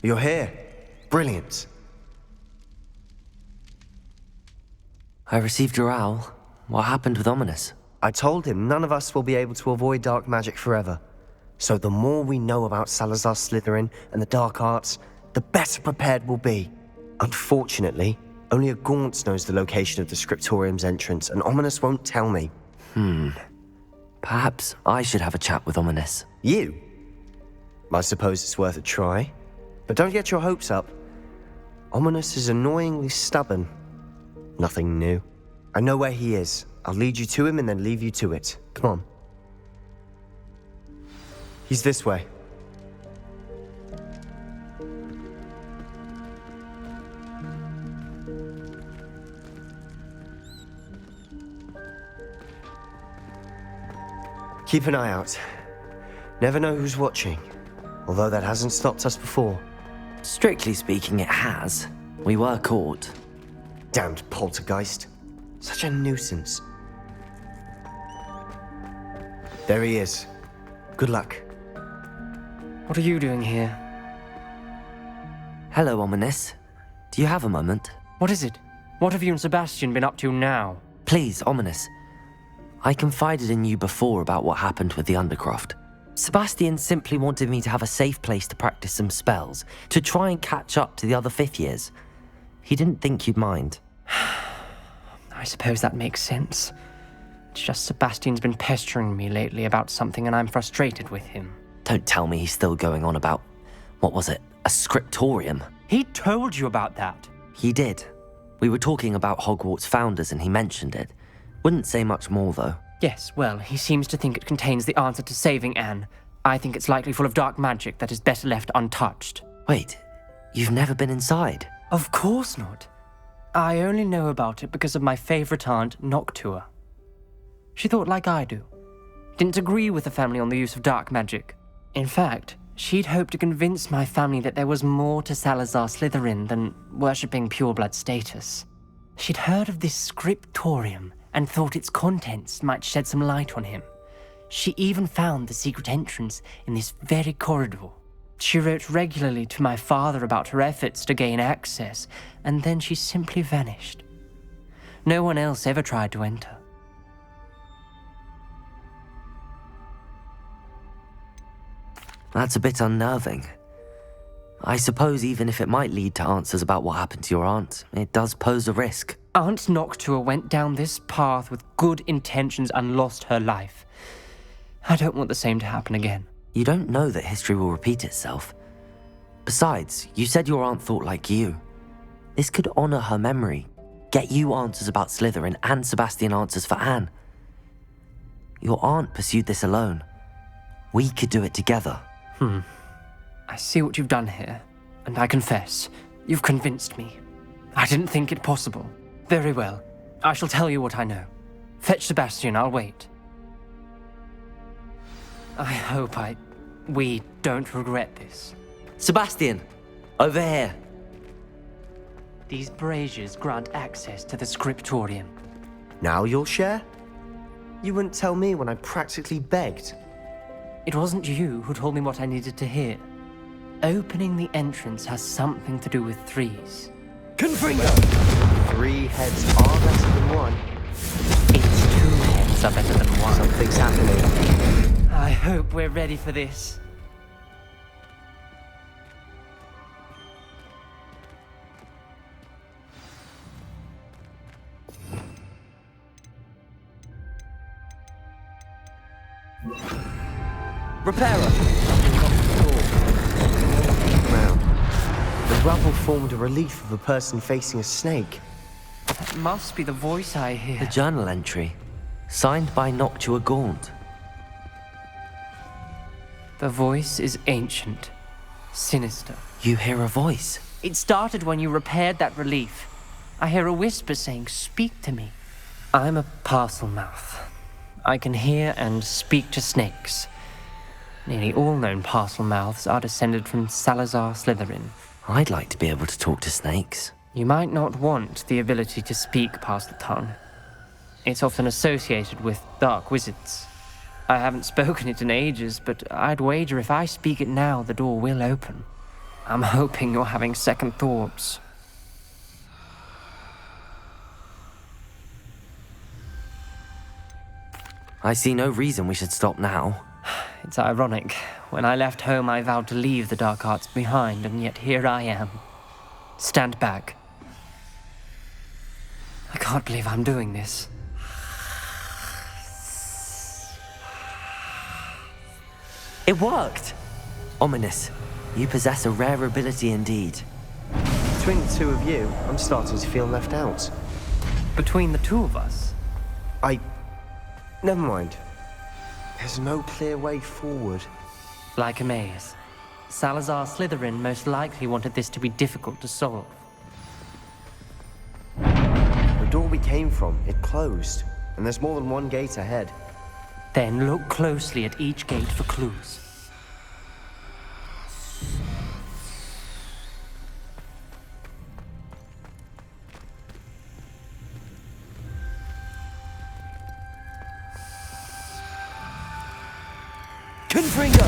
You're here. Brilliant. I received your owl. What happened with Ominous? I told him none of us will be able to avoid dark magic forever. So the more we know about Salazar Slytherin and the dark arts, the better prepared we'll be. Unfortunately, only a Gaunt knows the location of the scriptorium's entrance, and Ominous won't tell me. Perhaps I should have a chat with Ominous. You? I suppose it's worth a try. But don't get your hopes up. Ominous is annoyingly stubborn. Nothing new. I know where he is. I'll lead you to him and then leave you to it. Come on. He's this way. Keep an eye out. Never know who's watching. Although that hasn't stopped us before. Strictly speaking, it has. We were caught. Damned poltergeist. Such a nuisance. There he is. Good luck. What are you doing here? Hello, Ominous. Do you have a moment? What is it? What have you and Sabastian been up to now? Please, Ominous. I confided in you before about what happened with the Undercroft. Sabastian simply wanted me to have a safe place to practice some spells, to try and catch up to the other fifth years. He didn't think you'd mind. I suppose that makes sense. It's just Sebastian's been pestering me lately about something and I'm frustrated with him. Don't tell me he's still going on about, what was it, a scriptorium? He told you about that. He did. We were talking about Hogwarts founders and he mentioned it. Wouldn't say much more though. Yes, well, he seems to think it contains the answer to saving Anne. I think it's likely full of dark magic that is better left untouched. Wait, you've never been inside? Of course not. I only know about it because of my favourite aunt, Noctua. She thought like I do. Didn't agree with the family on the use of dark magic. In fact, she'd hoped to convince my family that there was more to Salazar Slytherin than worshipping pureblood status. She'd heard of this scriptorium and thought its contents might shed some light on him. She even found the secret entrance in this very corridor. She wrote regularly to my father about her efforts to gain access, and then she simply vanished. No one else ever tried to enter. That's a bit unnerving. I suppose even if it might lead to answers about what happened to your aunt, it does pose a risk. Aunt Noctua went down this path with good intentions and lost her life. I don't want the same to happen again. You don't know that history will repeat itself. Besides, you said your aunt thought like you. This could honor her memory, get you answers about Slytherin and Sabastian answers for Anne. Your aunt pursued this alone. We could do it together. I see what you've done here, and I confess, you've convinced me. I didn't think it possible. Very well. I shall tell you what I know. Fetch Sabastian, I'll wait. I hope we don't regret this. Sebastian! Over here! These braziers grant access to the scriptorium. Now you'll share? You wouldn't tell me when I practically begged. It wasn't you who told me what I needed to hear. Opening the entrance has something to do with threes. Confringo! 3 heads are better than 1. It's 2 heads are better than 1. Something's happening. I hope we're ready for this. Repairer! Ground. The rubble formed a relief of a person facing a snake. That must be the voice I hear. The journal entry, signed by Noctua Gaunt. The voice is ancient, sinister. You hear a voice. It started when you repaired that relief. I hear a whisper saying, "Speak to me." I'm a parcel mouth. I can hear and speak to snakes. Nearly all known parcel mouths are descended from Salazar Slytherin. I'd like to be able to talk to snakes. You might not want the ability to speak past the tongue. It's often associated with dark wizards. I haven't spoken it in ages, but I'd wager if I speak it now, the door will open. I'm hoping you're having second thoughts. I see no reason we should stop now. It's ironic. When I left home, I vowed to leave the dark arts behind, and yet here I am. Stand back. I can't believe I'm doing this. It worked! Ominous. You possess a rare ability indeed. Between the two of you, I'm starting to feel left out. Between the two of us, Never mind. There's no clear way forward. like a maze, Salazar Slytherin most likely wanted this to be difficult to solve. The door we came from, it closed. And there's more than one gate ahead. Then look closely at each gate for clues. Confringo!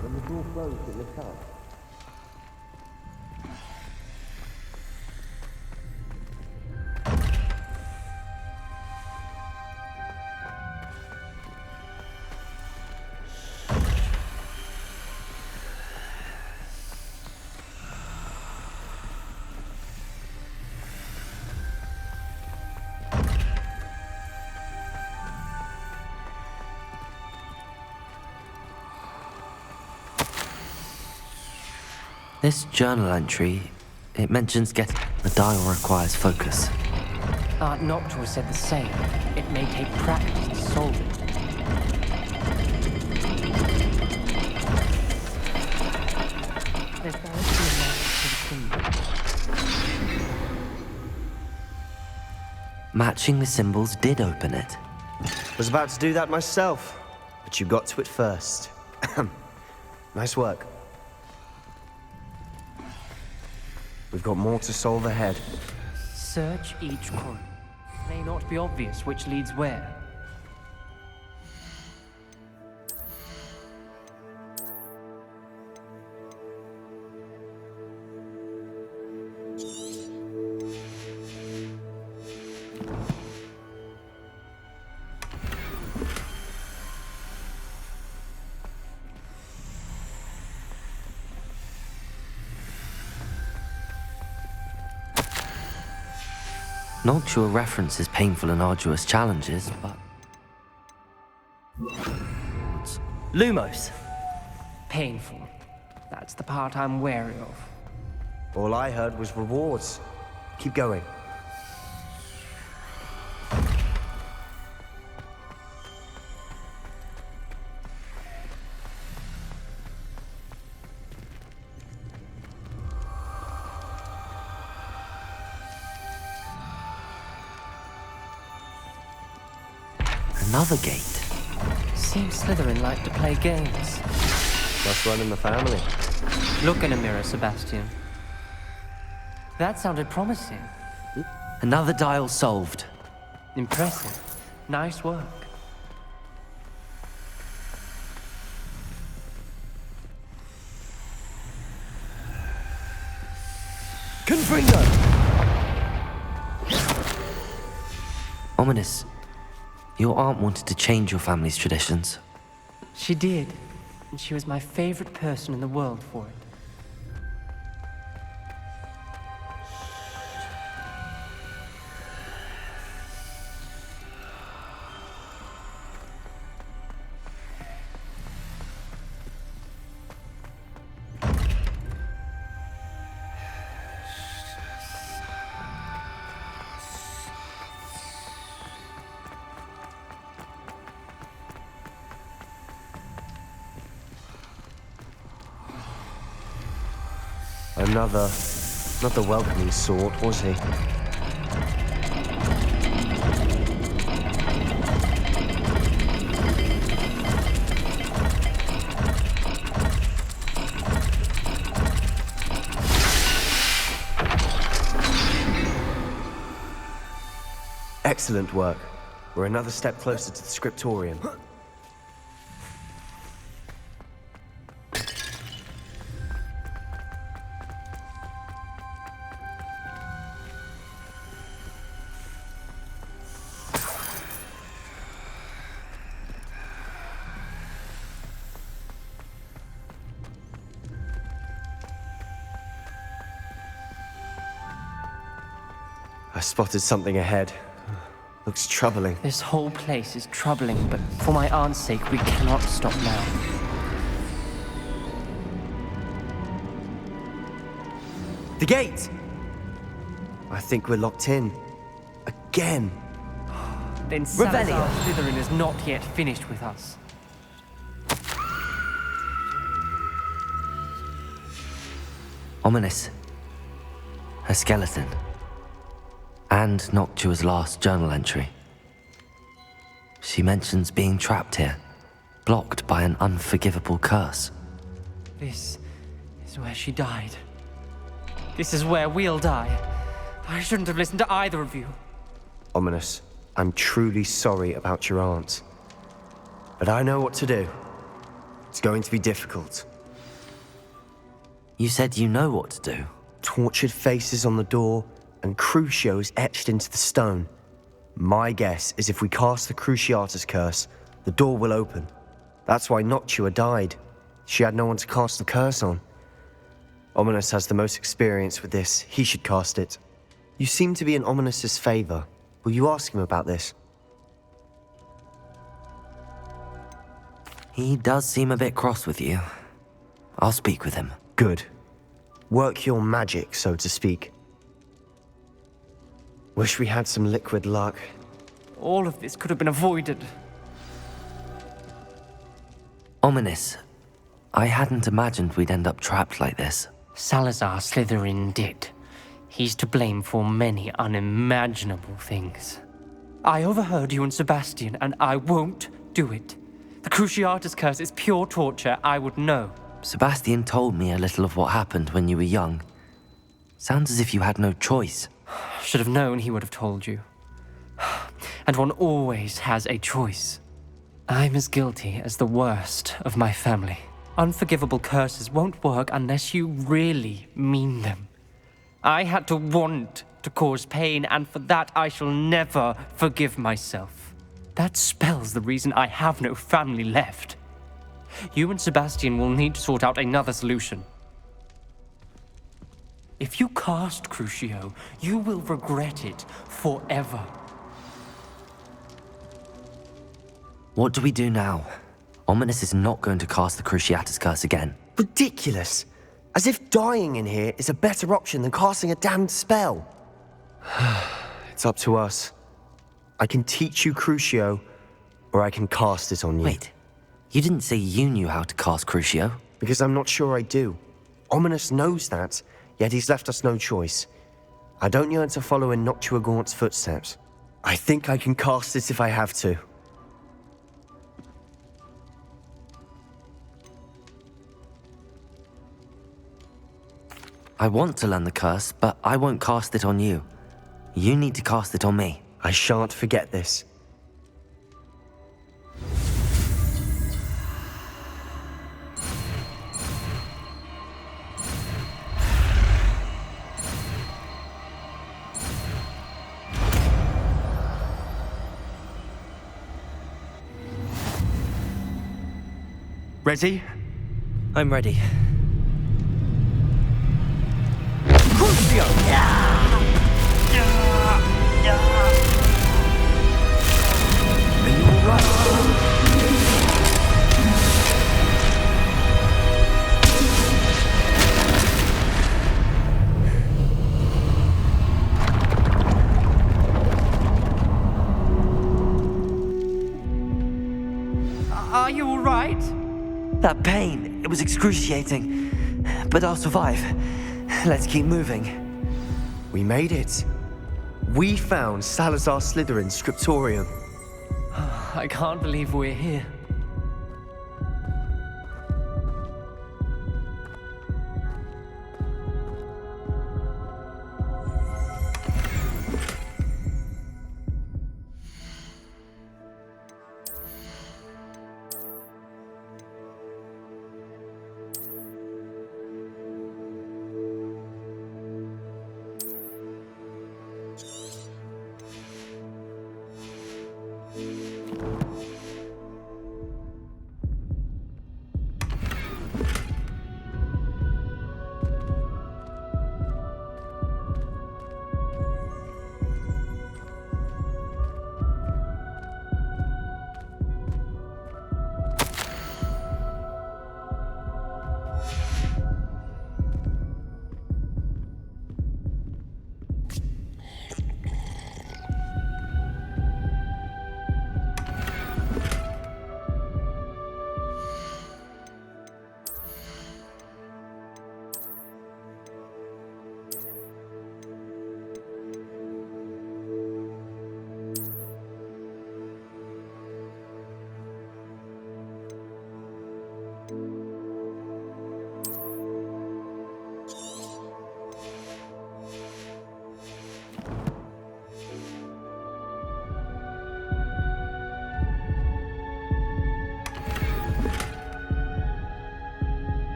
When the door closed, it lit up. This journal entry, it mentions getting... The dial requires focus. Art Noctua said the same. It may take practice to solve it. There's bound to be a match to the symbol. Matching the symbols did open it. Was about to do that myself, but you got to it first. Nice work. We've got more to solve ahead. Search each corner. It may not be obvious which leads where. Noctua references painful and arduous challenges, but... Lumos. Painful. That's the part I'm wary of. All I heard was rewards. Keep going. Another gate. Seems Slytherin like to play games. Must run in the family. Look in a mirror, Sabastian. That sounded promising. Another dial solved. Impressive. Nice work. Confringo! Ominous. Your aunt wanted to change your family's traditions. She did, and she was my favorite person in the world for it. Not the welcoming sort, was he? Excellent work. We're another step closer to the scriptorium. spotted something ahead. Looks troubling. This whole place is troubling, but for my aunt's sake, we cannot stop now. The gate! I think we're locked in. Again. Then Salazar Slytherin is not yet finished with us. Ominous. A skeleton. And Noctua's last journal entry. She mentions being trapped here, blocked by an unforgivable curse. This is where she died. This is where we'll die. I shouldn't have listened to either of you. Ominous, I'm truly sorry about your aunt. But I know what to do. It's going to be difficult. You said you know what to do. Tortured faces on the door, and Crucio is etched into the stone. My guess is if we cast the Cruciatus curse, the door will open. That's why Noctua died. She had no one to cast the curse on. Ominous has the most experience with this. He should cast it. You seem to be in Ominous's favor. Will you ask him about this? He does seem a bit cross with you. I'll speak with him. Good. Work your magic, so to speak. Wish we had some liquid luck. All of this could have been avoided. Ominous. I hadn't imagined we'd end up trapped like this. Salazar Slytherin did. He's to blame for many unimaginable things. I overheard you and Sabastian, and I won't do it. The Cruciatus curse is pure torture, I would know. Sabastian told me a little of what happened when you were young. Sounds as if you had no choice. Should have known he would have told you. And one always has a choice. I'm as guilty as the worst of my family. Unforgivable curses won't work unless you really mean them. I had to want to cause pain, and for that I shall never forgive myself. That spells the reason I have no family left. You and Sabastian will need to sort out another solution. If you cast Crucio, you will regret it forever. What do we do now? Ominous is not going to cast the Cruciatus curse again. Ridiculous! As if dying in here is a better option than casting a damned spell. It's up to us. I can teach you Crucio, or I can cast it on you. Wait, you didn't say you knew how to cast Crucio? Because I'm not sure I do. Ominous knows that, yet he's left us no choice. I don't yearn to follow in Noctua Gaunt's footsteps. I think I can cast it if I have to. I want to learn the curse, but I won't cast it on you. You need to cast it on me. I shan't forget this. Ready? I'm ready. Crucio! Are you all right? Are you all right? That pain, it was excruciating. But I'll survive. Let's keep moving. We made it. We found Salazar Slytherin's scriptorium. I can't believe we're here.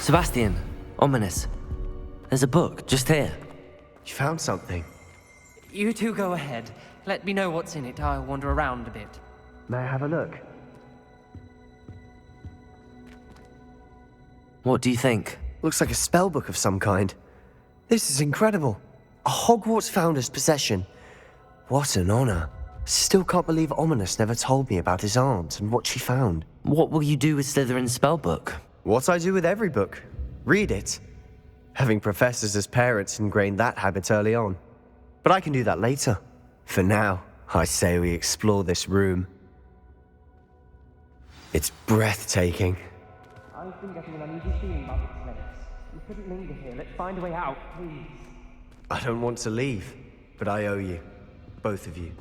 Sebastian, ominous. There's a book just here. You found something. You two go ahead. Let me know what's in it. I'll wander around a bit. May I have a look? What do you think? Looks like a spell book of some kind. This is incredible. A Hogwarts founder's possession. What an honor. Still can't believe Ominous never told me about his aunt and what she found. What will you do with Slytherin's spellbook? What I do with every book. Read it. Having professors as parents ingrained that habit early on. But I can do that later. For now, I say we explore this room. It's breathtaking. I've been getting an uneasy feeling about this place. We shouldn't linger here. Let's find a way out, please. I don't want to leave, but I owe you. Both of you.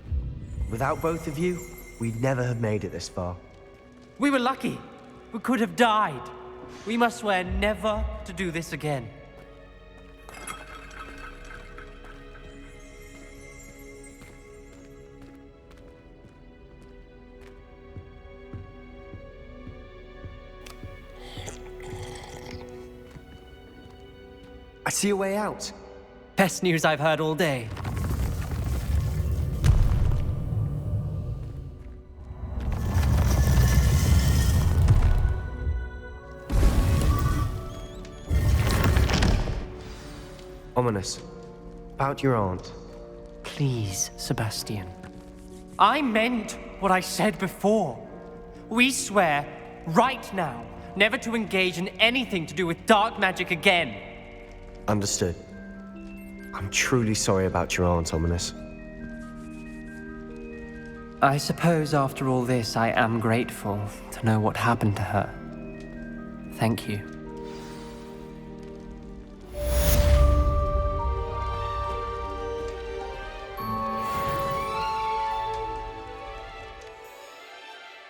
Without both of you, we'd never have made it this far. We were lucky. We could have died. We must swear never to do this again. I see a way out. Best news I've heard all day. Ominous. About your aunt. Please, Sebastian. I meant what I said before. We swear, right now, never to engage in anything to do with dark magic again. Understood. I'm truly sorry about your aunt, Ominous. I suppose after all this, I am grateful to know what happened to her. Thank you.